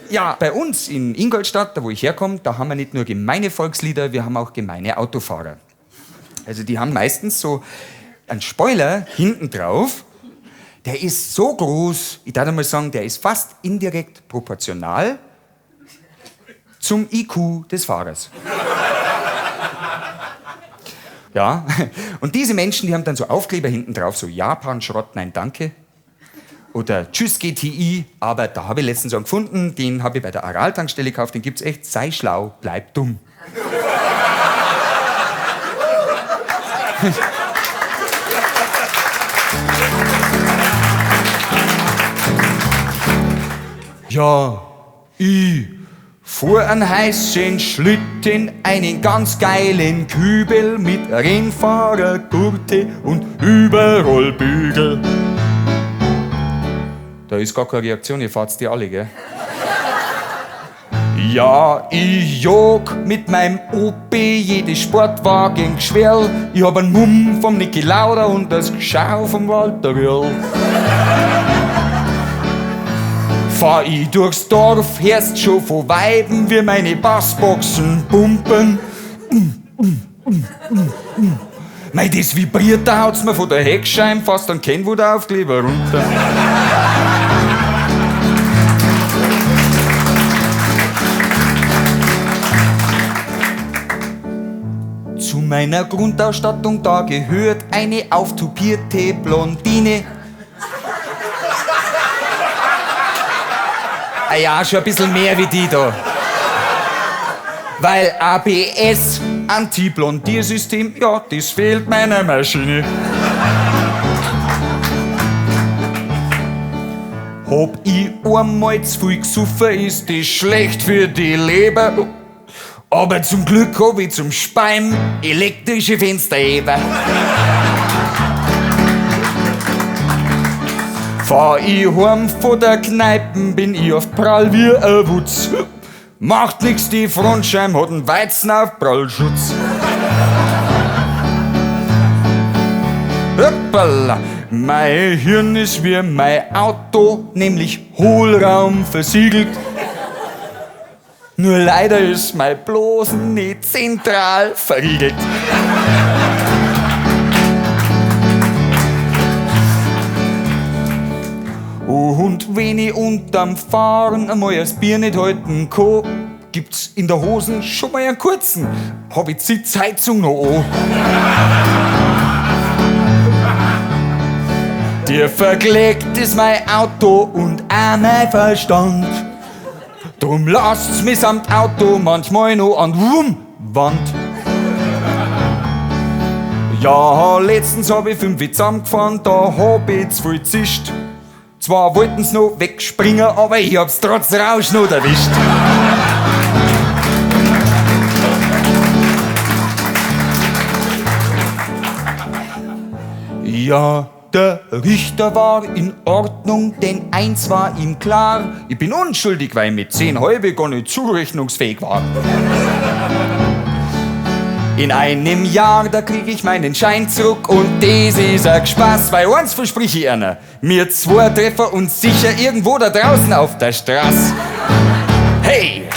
Ja, bei uns in Ingolstadt, da wo ich herkomme, da haben wir nicht nur gemeine Volkslieder, wir haben auch gemeine Autofahrer. Also die haben meistens so einen Spoiler hinten drauf, der ist so groß, ich darf mal sagen, der ist fast indirekt proportional zum IQ des Fahrers. Ja, und diese Menschen, die haben dann so Aufkleber hinten drauf, so Japan-Schrott, nein danke. Oder Tschüss GTI, aber da habe ich letztens einen gefunden, den habe ich bei der Aral-Tankstelle gekauft, den gibt's echt, sei schlau, bleib dumm. Ja, ich fuhr einen heißen Schlitten, einen ganz geilen Kübel mit Rennfahrergurte und überall Bügel. Da ist gar keine Reaktion, ihr fahrt's die alle, gell? Ja, ich jag mit meinem OP jedes Sportwagen-Geschwerl. Ich hab einen Mumm vom Niki Lauda und das Geschau vom Walter Röhrl. Fahr ich durchs Dorf, hörst schon von Weiben, wie meine Bassboxen pumpen. Mei, das vibriert, da haut's mir von der Heckscheibe fast einen Kennwutaufkleber runter. Zu meiner Grundausstattung, da gehört eine auftupierte Blondine. Ah ja, schon ein bisschen mehr wie die da. Weil ABS, Anti-Blondiersystem, ja, das fehlt meiner Maschine. Hab ich einmal zu viel gesoffen, ist das schlecht für die Leber. Aber zum Glück hab ich zum Speim elektrische Fensterheber. Fahr ich heim von der Kneipen, bin ich oft prall wie ein Wutz. Macht nix, die Frontscheibe hat einen Weizen auf Prallschutz. Hoppala, mein Hirn ist wie mein Auto, nämlich Hohlraum versiegelt. Nur leider ist mein Blosen nicht zentral verriegelt. Und wenn ich unterm Fahren einmal das Bier nicht halten kann, gibt's in der Hosen schon mal einen kurzen. Hab ich die Sitzheizung noch an. Dir verkleckt ist mein Auto und auch mein Verstand. Drum lasst's mich samt Auto manchmal noch an die Wand. Ja, letztens hab ich 5 zusammengefahren, da hab ich zu viel zischt. Zwar wollten's noch wegspringen, aber ich hab's trotz Rausch noch erwischt. Ja, der Richter war in Ordnung, denn eins war ihm klar: Ich bin unschuldig, weil ich mit 10 halbe gar nicht zurechnungsfähig war. In einem Jahr, da krieg ich meinen Schein zurück und das ist ein Spaß, weil eins versprich ich einer: Wir 2 treffen uns sicher irgendwo da draußen auf der Straße. Hey!